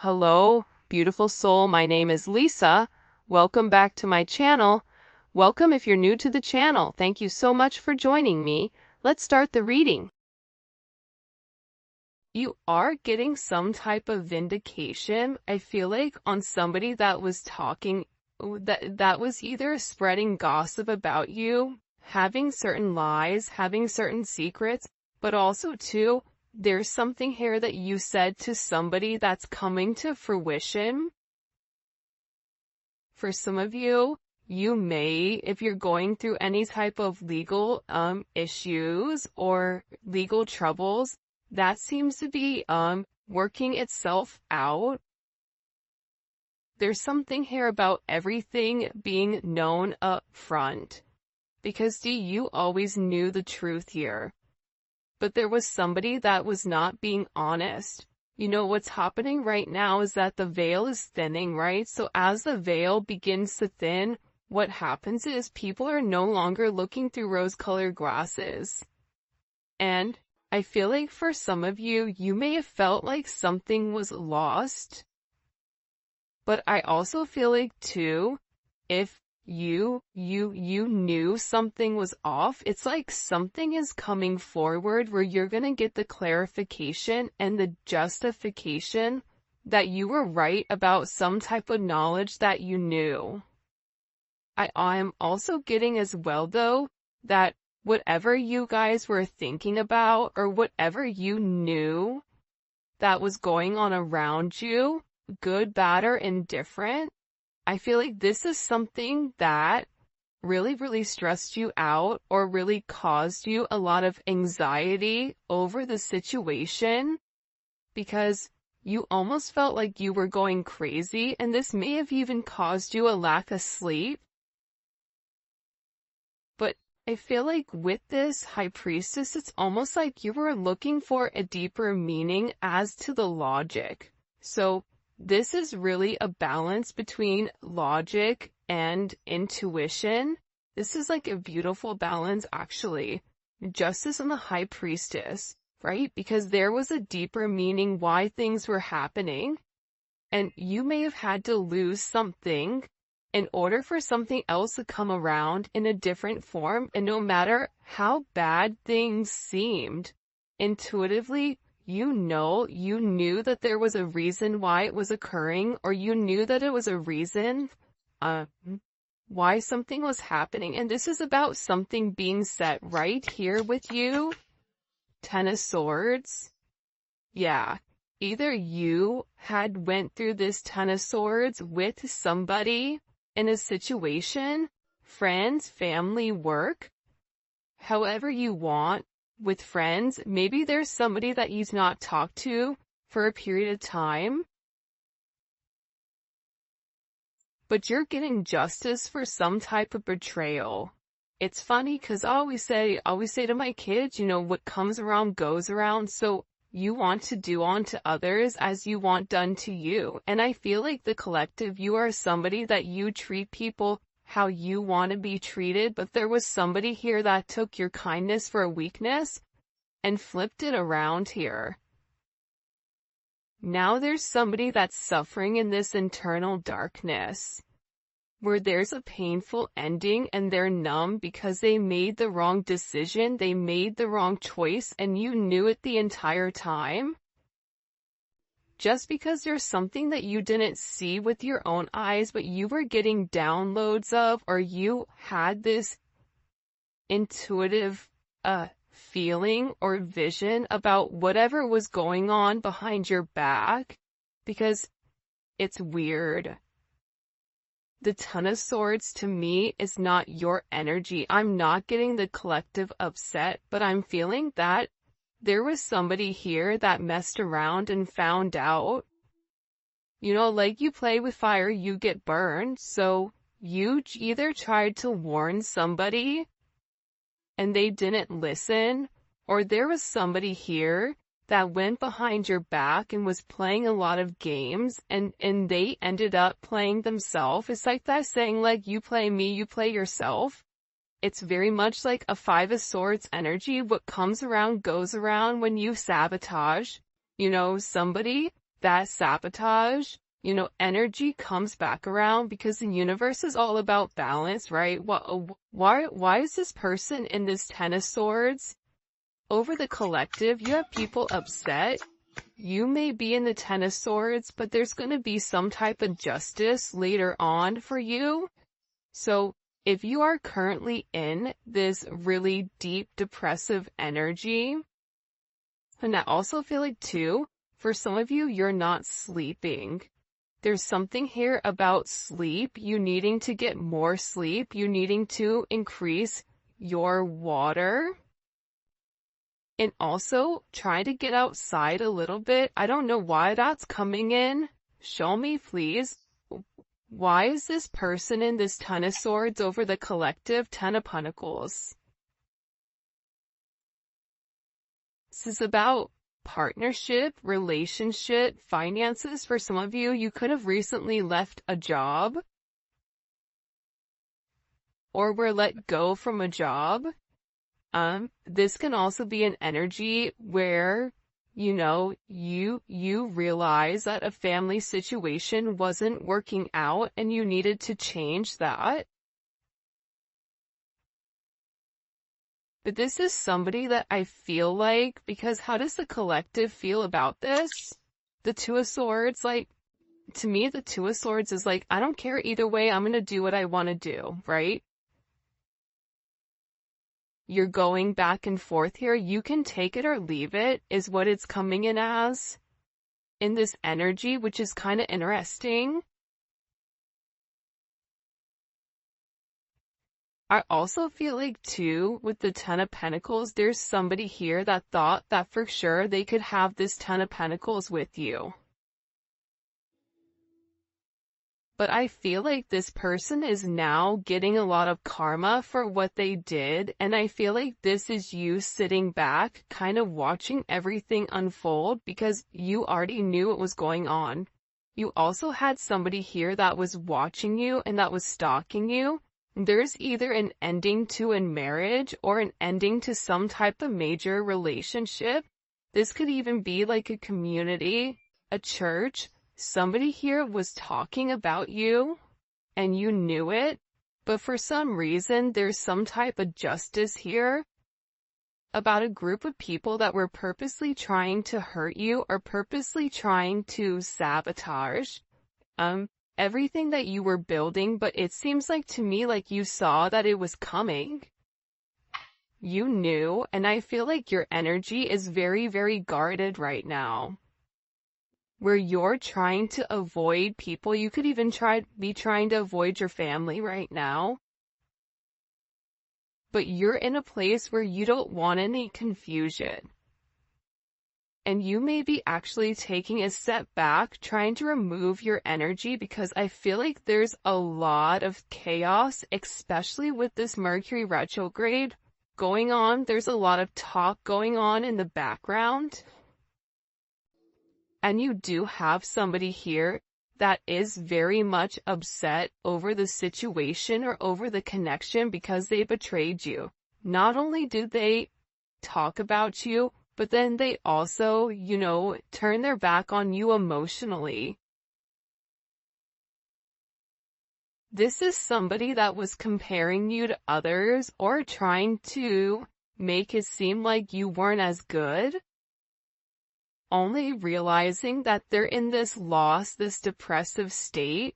Hello, beautiful soul. My name is Lisa. Welcome back to my channel. Welcome if you're new to the channel. Thank you so much for joining me. Let's start the reading. You are getting some type of vindication, I feel like, on somebody that was talking, that was either spreading gossip about you, having certain lies, having certain secrets, but also too, there's something here that you said to somebody that's coming to fruition. For some of you, you may, if you're going through any type of legal issues or legal troubles, that seems to be working itself out. There's something here about everything being known up front. Because you always knew the truth here. But there was somebody that was not being honest. You know, what's happening right now is that the veil is thinning, right? So as the veil begins to thin, what happens is people are no longer looking through rose-colored glasses. And I feel like for some of you, you may have felt like something was lost. But I also feel like too, if you knew something was off, it's like something is coming forward where you're gonna get the clarification and the justification that you were right about some type of knowledge that you knew. I'm also getting as well though, that whatever you guys were thinking about or whatever you knew that was going on around you, good, bad, or indifferent, I feel like this is something that really stressed you out or really caused you a lot of anxiety over the situation because you almost felt like you were going crazy, and this may have even caused you a lack of sleep. But I feel like with this High Priestess, it's almost like you were looking for a deeper meaning as to the logic. So this is really a balance between logic and intuition. This is like a beautiful balance, actually. Justice and the High Priestess, right? Because there was a deeper meaning why things were happening. And you may have had to lose something in order for something else to come around in a different form. And no matter how bad things seemed, intuitively, you knew that there was a reason why it was occurring, or you knew that it was a reason why something was happening. And this is about something being set right here with you. Ten of Swords. Yeah. Either you had went through this Ten of Swords with somebody in a situation, friends, family, work, however you want. With friends, maybe there's somebody that you've not talked to for a period of time, but you're getting justice for some type of betrayal. It's funny because I always say to my kids, you know, what comes around goes around. So you want to do unto others as you want done to you. And I feel like the collective, you are somebody that you treat people how you want to be treated, but there was somebody here that took your kindness for a weakness and flipped it around here. Now there's somebody that's suffering in this internal darkness, where there's a painful ending and they're numb because they made the wrong decision, they made the wrong choice, and you knew it the entire time. Just because there's something that you didn't see with your own eyes, but you were getting downloads of, or you had this intuitive feeling or vision about whatever was going on behind your back, because it's weird. The Ten of Swords to me is not your energy. I'm not getting the collective upset, but I'm feeling that there was somebody here that messed around and found out. You know, like you play with fire, you get burned. So you either tried to warn somebody and they didn't listen, or there was somebody here that went behind your back and was playing a lot of games, and they ended up playing themselves. It's like that saying, like, you play me, you play yourself. It's very much like a Five of Swords energy. What comes around goes around when you sabotage, you know, somebody. that sabotage, energy comes back around because the universe is all about balance, right? Why is this person in this Ten of Swords? Over the collective, you have people upset. You may be in the Ten of Swords, but there's going to be some type of justice later on for you. So if you are currently in this really deep depressive energy, and I also feel like too, for some of you, you're not sleeping. There's something here about sleep, you needing to get more sleep, you needing to increase your water. And also, try to get outside a little bit. I don't know why that's coming in. Show me, please. Why is this person in this Ten of Swords over the collective Ten of Pentacles? This is about partnership, relationship, finances. For some of you, you could have recently left a job or were let go from a job. This can also be an energy where, you realize that a family situation wasn't working out and you needed to change that. But this is somebody that I feel like, because how does the collective feel about this? The Two of Swords, to me, the Two of Swords is I don't care either way, I'm gonna do what I want to do, right? You're going back and forth here. You can take it or leave it, is what it's coming in as. In this energy, which is kind of interesting. I also feel like too, with the Ten of Pentacles, there's somebody here that thought that for sure they could have this Ten of Pentacles with you. But I feel like this person is now getting a lot of karma for what they did, and I feel like this is you sitting back, kind of watching everything unfold because you already knew what was going on. You also had somebody here that was watching you and that was stalking you. There's either an ending to a marriage or an ending to some type of major relationship. This could even be like a community, a church. Somebody here was talking about you, and you knew it, but for some reason there's some type of justice here about a group of people that were purposely trying to hurt you or purposely trying to sabotage everything that you were building, but it seems like to me like you saw that it was coming. You knew, and I feel like your energy is very, very guarded right now. Where you're trying to avoid people. You could even be trying to avoid your family right now. But you're in a place where you don't want any confusion. And you may be actually taking a step back, trying to remove your energy, because I feel like there's a lot of chaos, especially with this Mercury retrograde going on. There's a lot of talk going on in the background. And you do have somebody here that is very much upset over the situation or over the connection because they betrayed you. Not only do they talk about you, but then they also, turn their back on you emotionally. This is somebody that was comparing you to others or trying to make it seem like you weren't as good. Only realizing that they're in this loss, this depressive state.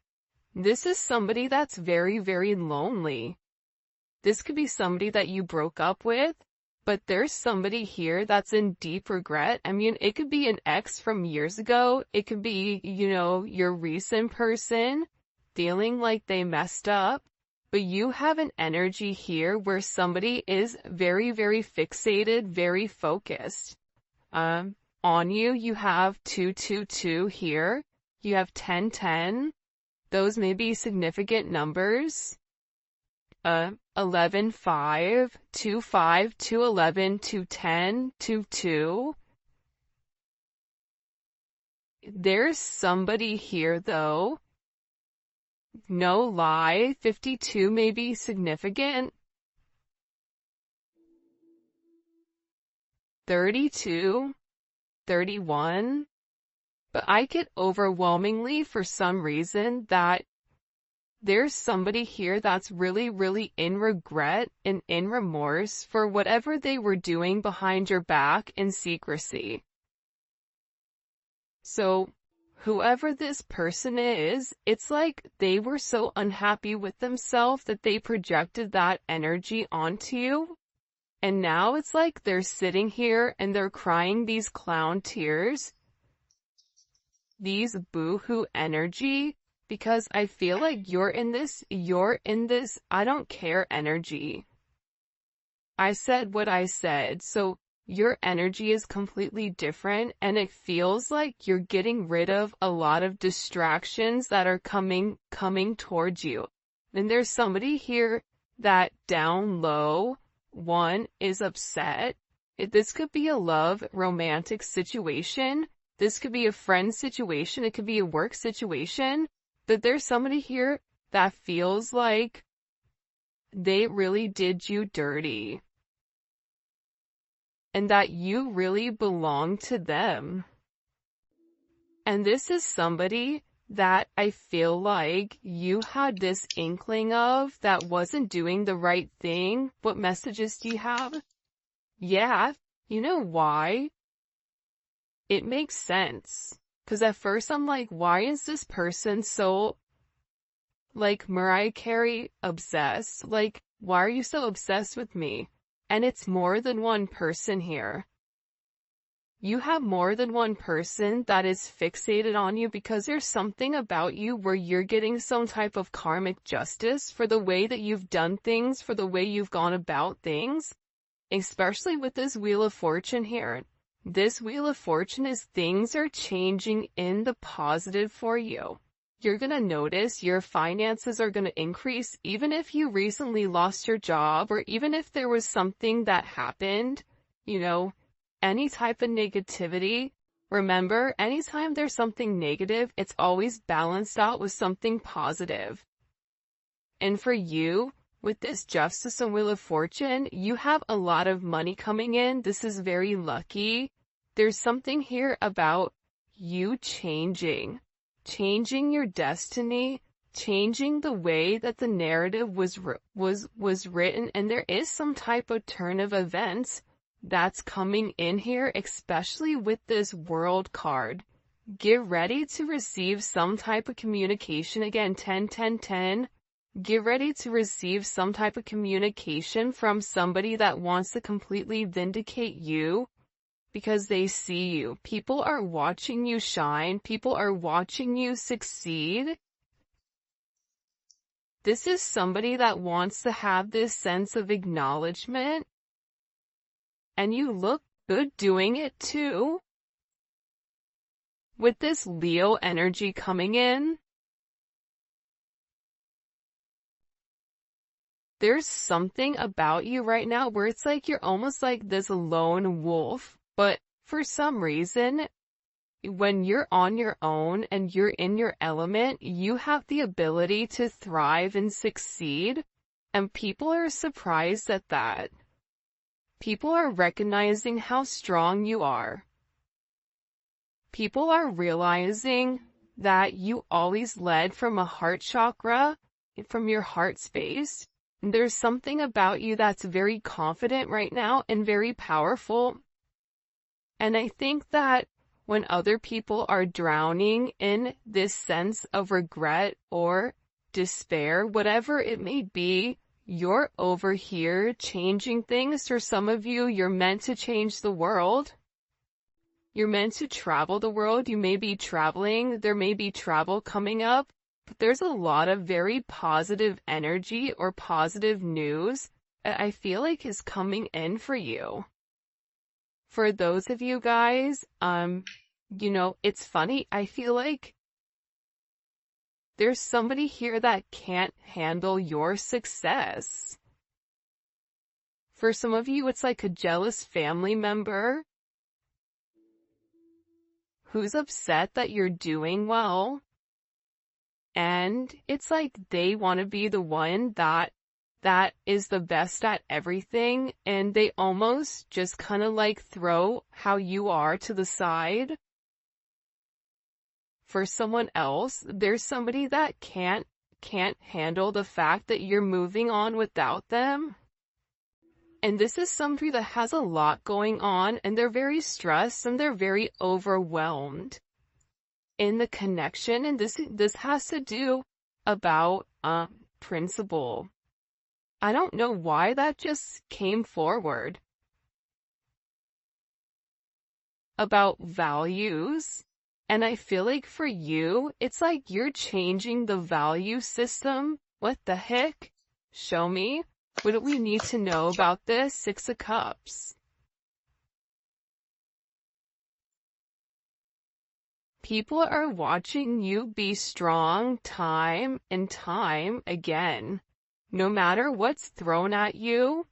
This is somebody that's very, very lonely. This could be somebody that you broke up with, but there's somebody here that's in deep regret. I mean, it could be an ex from years ago. It could be, your recent person feeling like they messed up. But you have an energy here where somebody is very, very fixated, very focused. On you, you have 222 here. You have 1010. Those may be significant numbers. 11, 5, 2, 5, 2, 11, 2, 10, 2, 2. There's somebody here though. No lie, 52 may be significant. 32. 31, But I get overwhelmingly for some reason that there's somebody here that's really, really in regret and in remorse for whatever they were doing behind your back in secrecy. So, whoever this person is, it's like they were so unhappy with themselves that they projected that energy onto you. And now it's like they're sitting here and they're crying these clown tears, these boo-hoo energy, because I feel like you're in this, I don't care energy. I said what I said, so your energy is completely different, and it feels like you're getting rid of a lot of distractions that are coming towards you. And there's somebody here that down low, one, is upset. This could be a love, romantic situation. This could be a friend situation. It could be a work situation. But there's somebody here that feels like they really did you dirty, and that you really belong to them. And this is somebody that I feel like you had this inkling of that wasn't doing the right thing. What messages do you have? Yeah, you know why? It makes sense. Because at first I'm like, why is this person so, like, Mariah Carey obsessed? Like, why are you so obsessed with me? And it's more than one person here. You have more than one person that is fixated on you because there's something about you where you're getting some type of karmic justice for the way that you've done things, for the way you've gone about things, especially with this Wheel of Fortune here. This Wheel of Fortune is things are changing in the positive for you. You're going to notice your finances are going to increase even if you recently lost your job, or even if there was something that happened, any type of negativity. Remember, anytime there's something negative, it's always balanced out with something positive. And for you, with this Justice and Wheel of Fortune, you have a lot of money coming in. This is very lucky. There's something here about you changing your destiny, changing the way that the narrative was written, and there is some type of turn of events that's coming in here, especially with this World card. Get ready to receive some type of communication. Again, 10, 10, 10. Get ready to receive some type of communication from somebody that wants to completely vindicate you because they see you. People are watching you shine. People are watching you succeed. This is somebody that wants to have this sense of acknowledgement. And you look good doing it too. With this Leo energy coming in, there's something about you right now where it's like you're almost like this lone wolf, but for some reason, when you're on your own and you're in your element, you have the ability to thrive and succeed, and people are surprised at that. People are recognizing how strong you are. People are realizing that you always led from a heart chakra, from your heart space. There's something about you that's very confident right now and very powerful. And I think that when other people are drowning in this sense of regret or despair, whatever it may be, you're over here changing things. For some of you, you're meant to change the world. You're meant to travel the world. You may be traveling. There may be travel coming up. But there's a lot of very positive energy or positive news that I feel like is coming in for you. For those of you guys, it's funny. I feel like there's somebody here that can't handle your success. For some of you, it's like a jealous family member who's upset that you're doing well. And it's like they want to be the one that is the best at everything, and they almost just kind of like throw how you are to the side. for someone else. There's somebody that can't handle the fact that you're moving on without them. And this is somebody that has a lot going on, and they're very stressed and they're very overwhelmed in the connection. And this has to do about principle. I don't know why that just came forward. About values. And I feel like for you, it's like you're changing the value system. What the heck? Show me. What do we need to know about this? Six of Cups. People are watching you be strong time and time again. No matter what's thrown at you,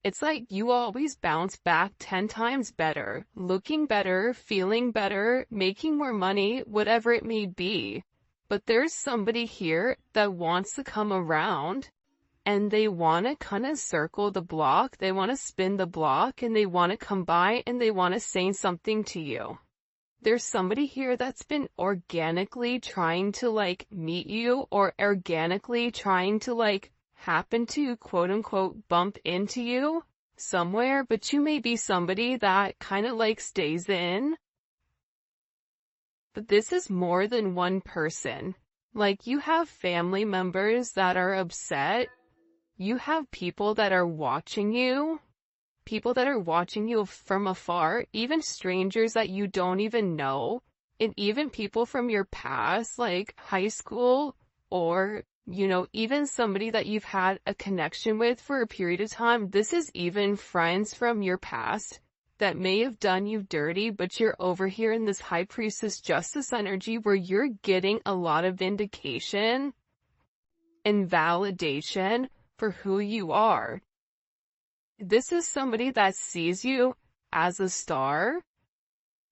it's like you always bounce back 10 times better, looking better, feeling better, making more money, whatever it may be. But there's somebody here that wants to come around, and they want to kind of circle the block, they want to spin the block, and they want to come by and they want to say something to you. There's somebody here that's been organically trying to like meet you, or organically trying to like happen to quote unquote bump into you somewhere, but you may be somebody that kind of like stays in. But this is more than one person. Like, you have family members that are upset. You have people that are watching you. People that are watching you from afar, even strangers that you don't even know, and even people from your past, like high school, or, you know, even somebody that you've had a connection with for a period of time. This is even friends from your past that may have done you dirty, but you're over here in this High Priestess Justice energy where you're getting a lot of vindication and validation for who you are. This is somebody that sees you as a star.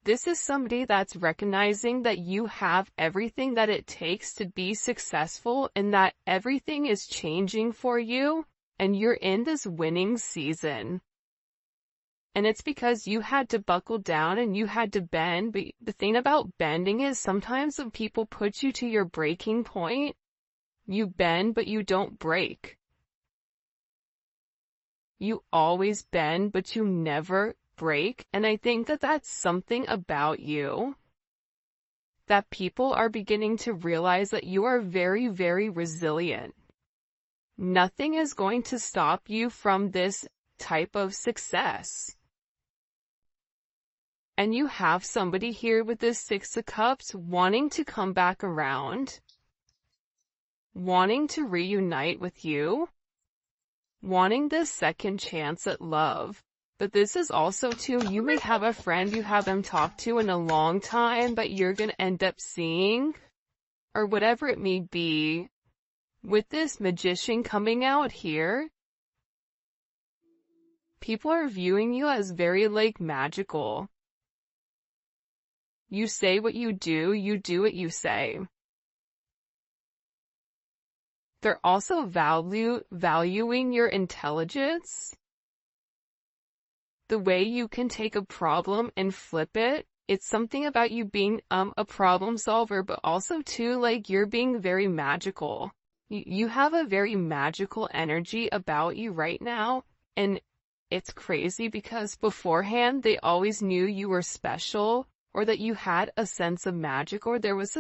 This is somebody that's recognizing that you have everything that it takes to be successful, and that everything is changing for you, and you're in this winning season. And it's because you had to buckle down and you had to bend. But the thing about bending is sometimes when people put you to your breaking point, you bend but you don't break. You always bend, but you never break. And I think that that's something about you that people are beginning to realize, that you are very, very resilient. Nothing is going to stop you from this type of success. And you have somebody here with this Six of Cups wanting to come back around, wanting to reunite with you, wanting this second chance at love. But this is also too, you may have a friend you haven't talked to in a long time, but you're going to end up seeing, or whatever it may be. With this Magician coming out here, people are viewing you as very like magical. You say what you do what you say. They're also valuing your intelligence. The way you can take a problem and flip it. It's something about you being a problem solver, but also too, like, you're being very magical. You have a very magical energy about you right now, and it's crazy because beforehand they always knew you were special, or that you had a sense of magic, or there was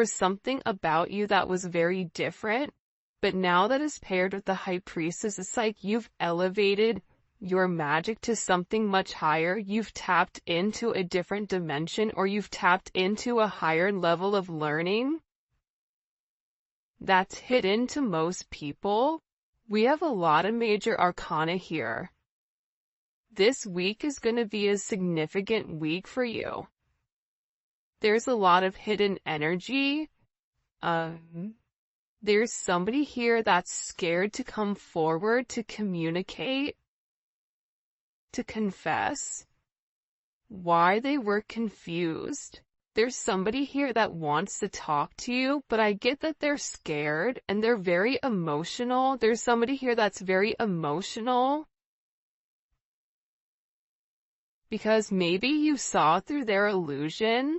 something about you that was very different. But now that is paired with the High Priestess, it's like you've elevated your magic to something much higher. You've tapped into a different dimension, or you've tapped into a higher level of learning that's hidden to most people. We have a lot of major arcana here. This week is going to be a significant week for you. There's a lot of hidden energy. There's somebody here that's scared to come forward, to communicate, to confess why they were confused. There's somebody here that wants to talk to you, but I get that they're scared and they're very emotional. There's somebody here that's very emotional because maybe you saw through their illusion.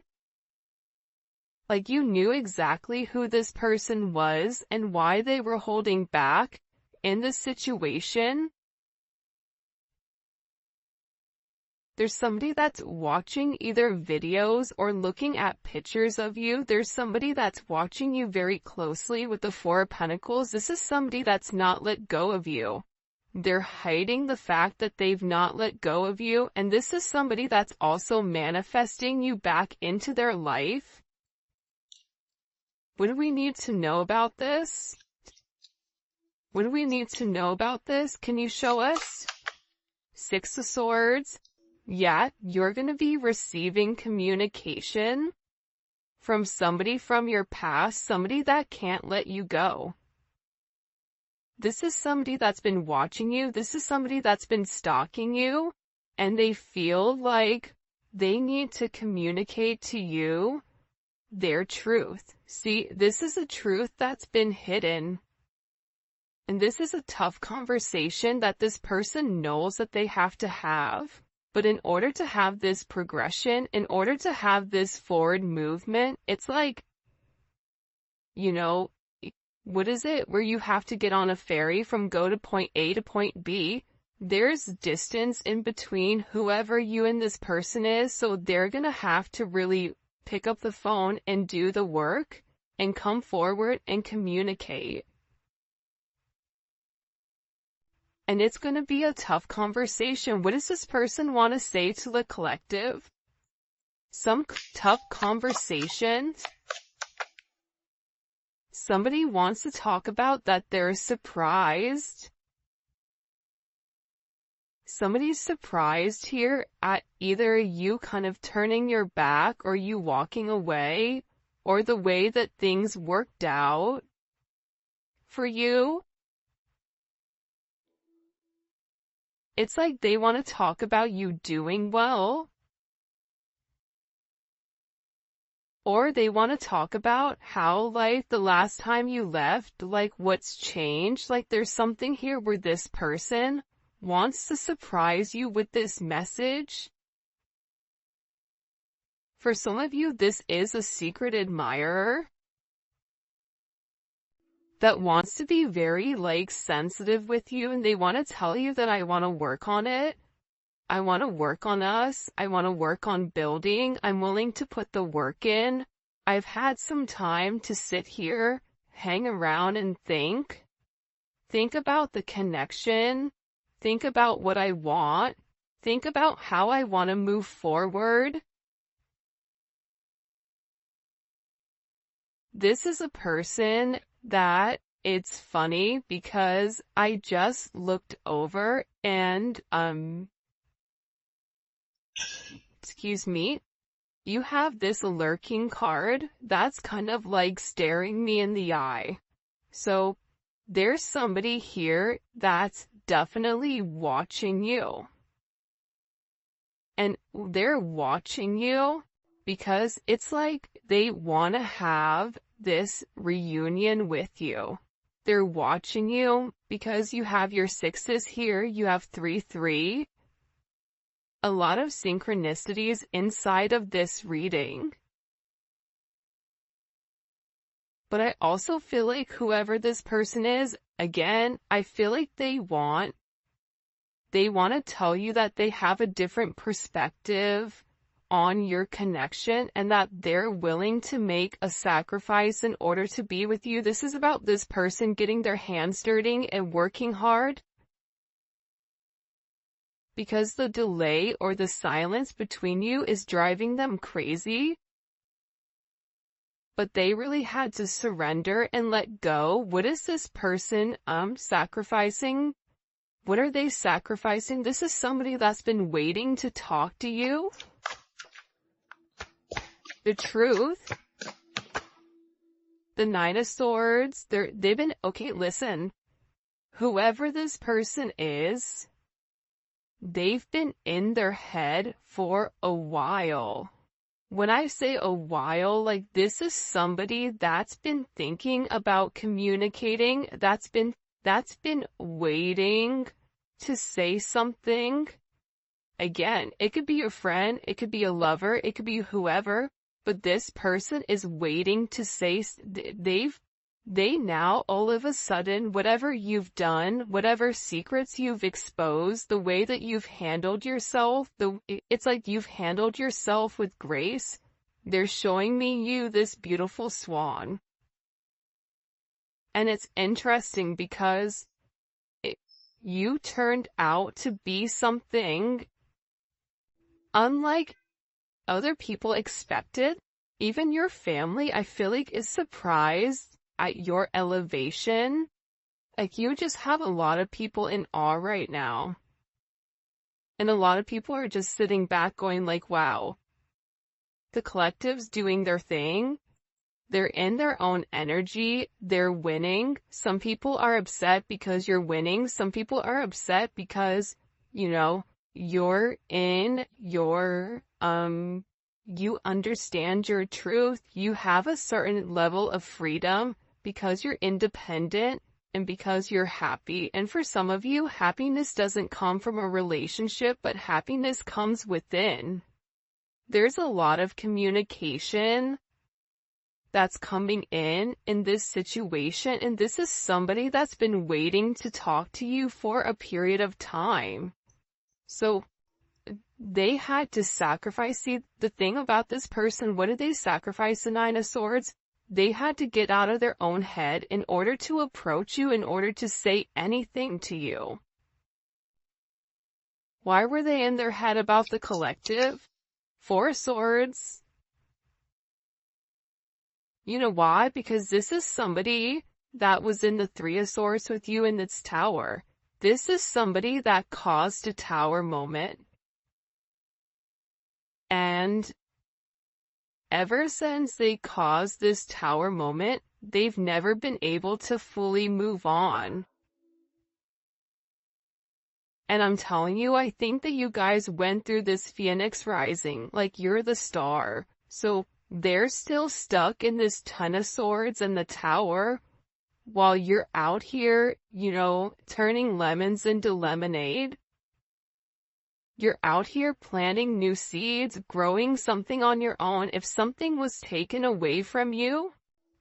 Like you knew exactly who this person was and why they were holding back in the situation. There's somebody that's watching either videos or looking at pictures of you. There's somebody that's watching you very closely with the Four of Pentacles. This is somebody that's not let go of you. They're hiding the fact that they've not let go of you. And this is somebody that's also manifesting you back into their life. What do we need to know about this? What do we need to know about this? Can you show us? Six of Swords. Yeah, you're going to be receiving communication from somebody from your past, somebody that can't let you go. This is somebody that's been watching you. This is somebody that's been stalking you, and they feel like they need to communicate to you their truth. See, this is a truth that's been hidden. And this is a tough conversation that this person knows that they have to have. But in order to have this progression, in order to have this forward movement, it's like, you know, what is it? Where you have to get on a ferry from go to point A to point B. There's distance in between whoever you and this person is, so they're gonna have to really pick up the phone and do the work and come forward and communicate. And it's going to be a tough conversation. What does this person want to say to the collective? Some tough conversations. Somebody wants to talk about that they're surprised. Somebody's surprised here at either you kind of turning your back or you walking away or the way that things worked out for you. It's like they want to talk about you doing well. Or they want to talk about how, like, the last time you left, like, what's changed. Like, there's something here where this person wants to surprise you with this message. For some of you, this is a secret admirer that wants to be very, like, sensitive with you, and they want to tell you that I want to work on it. I want to work on us. I want to work on building. I'm willing to put the work in. I've had some time to sit here, hang around and think. Think about the connection. Think about what I want. Think about how I want to move forward. This is a person that it's funny because I just looked over and, excuse me, you have this lurking card that's kind of like staring me in the eye. So there's somebody here that's definitely watching you. And they're watching you because it's like they want to have this reunion with you. They're watching you because you have your sixes here, you have 3-3. A lot of synchronicities inside of this reading. But I also feel like whoever this person is, again, I feel like they want to tell you that they have a different perspective on your connection and that they're willing to make a sacrifice in order to be with you. This is about this person getting their hands dirty and working hard. Because the delay or the silence between you is driving them crazy. But they really had to surrender and let go. What is this person sacrificing? What are they sacrificing? This is somebody that's been waiting to talk to you. The truth. The Nine of Swords. They've been, okay, listen. Whoever this person is, they've been in their head for a while. When I say a while, like this is somebody that's been thinking about communicating, that's been waiting to say something. Again, it could be your friend, it could be a lover, it could be whoever, but this person is waiting to say, they now, all of a sudden, whatever you've done, whatever secrets you've exposed, the way that you've handled yourself, it's like you've handled yourself with grace. They're showing me you this beautiful swan. And it's interesting because you turned out to be something unlike other people expected. Even your family, I feel like, is surprised at your elevation. Like, you just have a lot of people in awe right now. And a lot of people are just sitting back going like, wow. The collective's doing their thing. They're in their own energy. They're winning. Some people are upset because you're winning. Some people are upset because, you're in your, you understand your truth. You have a certain level of freedom because you're independent and because you're happy. And for some of you, happiness doesn't come from a relationship, but happiness comes within. There's a lot of communication that's coming in this situation, and this is somebody that's been waiting to talk to you for a period of time. So they had to sacrifice. See, the thing about this person, what did they sacrifice? The Nine of Swords? They had to get out of their own head in order to approach you, in order to say anything to you. Why were they in their head about the collective? Four of Swords. You know why? Because this is somebody that was in the Three of Swords with you in this tower. This is somebody that caused a tower moment. And ever since they caused this tower moment, they've never been able to fully move on. And I'm telling you, I think that you guys went through this Phoenix rising, like you're the star. So they're still stuck in this Ten of Swords and the tower, while you're out here, turning lemons into lemonade. You're out here planting new seeds, growing something on your own. If something was taken away from you,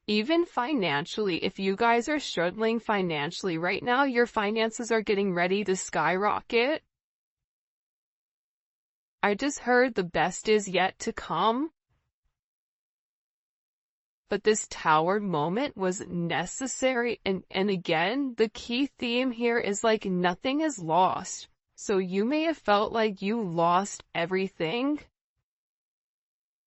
even financially, if you guys are struggling financially right now, your finances are getting ready to skyrocket. I just heard the best is yet to come. But this tower moment was necessary. And again, the key theme here is like nothing is lost. So you may have felt like you lost everything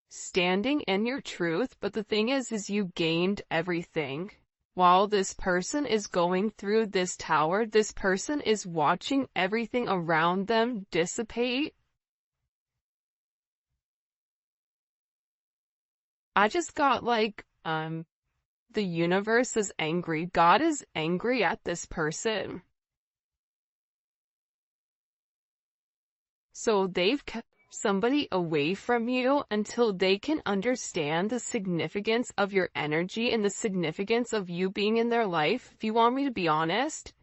standing in your truth, but the thing is you gained everything. While this person is going through this tower, this person is watching everything around them dissipate. I just got like, the universe is angry. God is angry at this person. So they've kept somebody away from you until they can understand the significance of your energy and the significance of you being in their life. If you want me to be honest,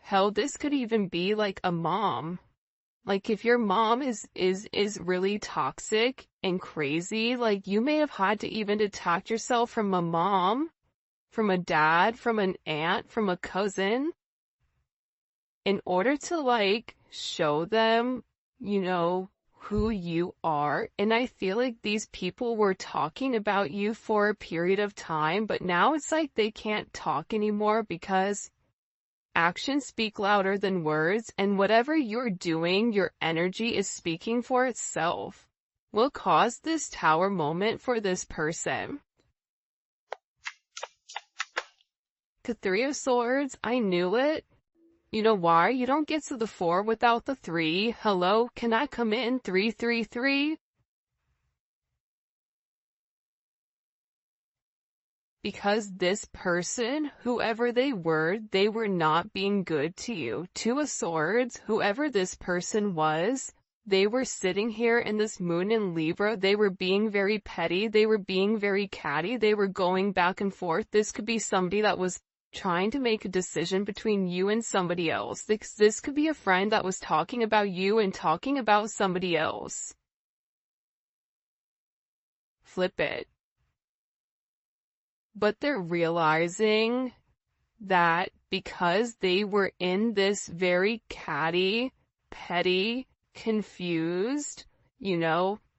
hell, this could even be like a mom. Like if your mom is really toxic and crazy, like you may have had to even detach yourself from a mom, from a dad, from an aunt, from a cousin, in order to like show them, who you are. And I feel like these people were talking about you for a period of time, but now it's like they can't talk anymore because actions speak louder than words, and whatever you're doing, your energy is speaking for itself. Will cause this tower moment for this person. The Three of Swords, I knew it. You know why? You don't get to the 4 without the 3. Hello, can I come in? 333? Because this person, whoever they were not being good to you. 2 of Swords, whoever this person was, they were sitting here in this moon in Libra. They were being very petty. They were being very catty. They were going back and forth. This could be somebody that was trying to make a decision between you and somebody else. This could be a friend that was talking about you and talking about somebody else. flip it. But they're realizing that because they were in this very catty, petty, confused,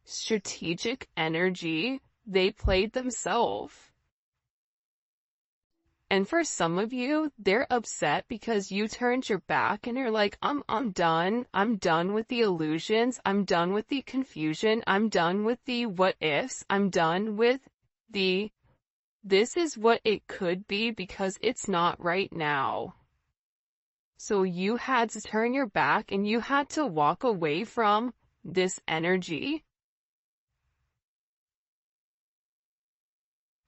strategic energy, they played themselves. And for some of you, they're upset because you turned your back and you're like, I'm done. I'm done with the illusions. I'm done with the confusion. I'm done with the what ifs. I'm done with the this is what it could be because it's not right now. So you had to turn your back and you had to walk away from this energy.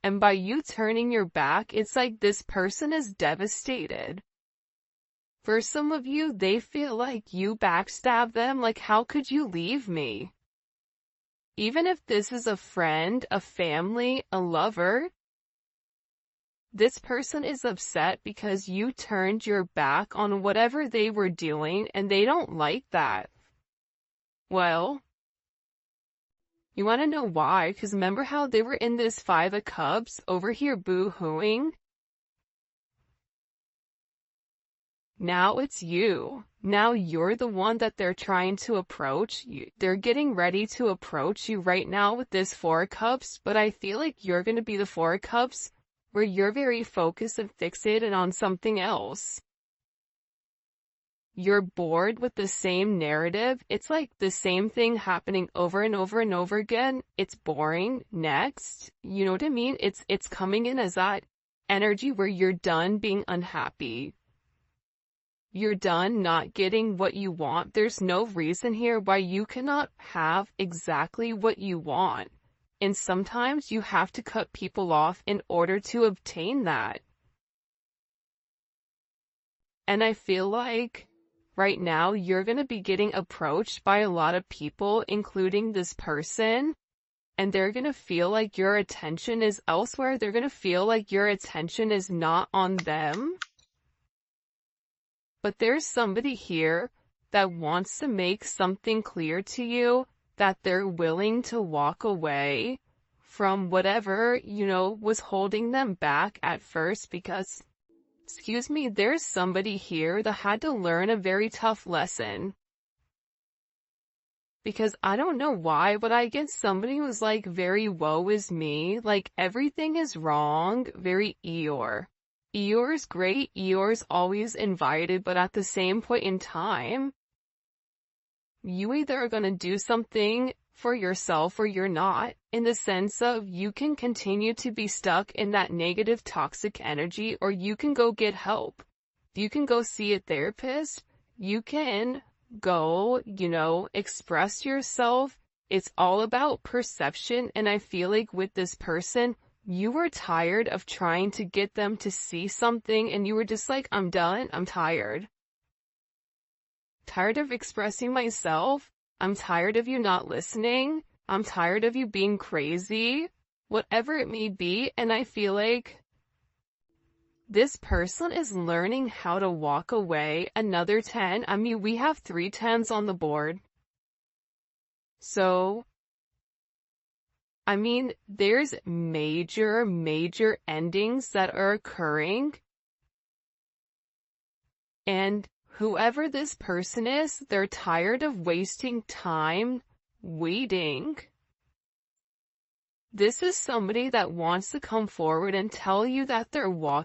And by you turning your back, it's like this person is devastated. For some of you, they feel like you backstabbed them, like how could you leave me? Even if this is a friend, a family, a lover, this person is upset because you turned your back on whatever they were doing and they don't like that. Well, you want to know why? Because remember how they were in this Five of Cups over here boo-hooing? Now it's you. Now you're the one that they're trying to approach. They're getting ready to approach you right now with this Four of Cups, but I feel like you're going to be the Four of Cups where you're very focused and fixated on something else. You're bored with the same narrative. It's like the same thing happening over and over and over again. It's boring. Next. You know what I mean? It's coming in as that energy where you're done being unhappy. You're done not getting what you want. There's no reason here why you cannot have exactly what you want. And sometimes you have to cut people off in order to obtain that. And I feel like right now, you're going to be getting approached by a lot of people, including this person, and they're going to feel like your attention is elsewhere. They're going to feel like your attention is not on them. But there's somebody here that wants to make something clear to you, that they're willing to walk away from whatever, was holding them back at first because excuse me, there's somebody here that had to learn a very tough lesson. Because I don't know why, but I get somebody who's like very woe is me, like everything is wrong, very Eeyore. Eeyore's great, Eeyore's always invited, but at the same point in time, you either are going to do something for yourself or you're not, in the sense of you can continue to be stuck in that negative toxic energy or you can go get help. You can go see a therapist. You can go, express yourself. It's all about perception, and I feel like with this person, you were tired of trying to get them to see something and you were just like, I'm done, I'm tired. Tired of expressing myself. I'm tired of you not listening. I'm tired of you being crazy. Whatever it may be, and I feel like this person is learning how to walk away. Another 10. I mean, we have 3 10s on the board. So, I mean, there's major endings that are occurring. And whoever this person is, they're tired of wasting time waiting. This is somebody that wants to come forward and tell you that they're walking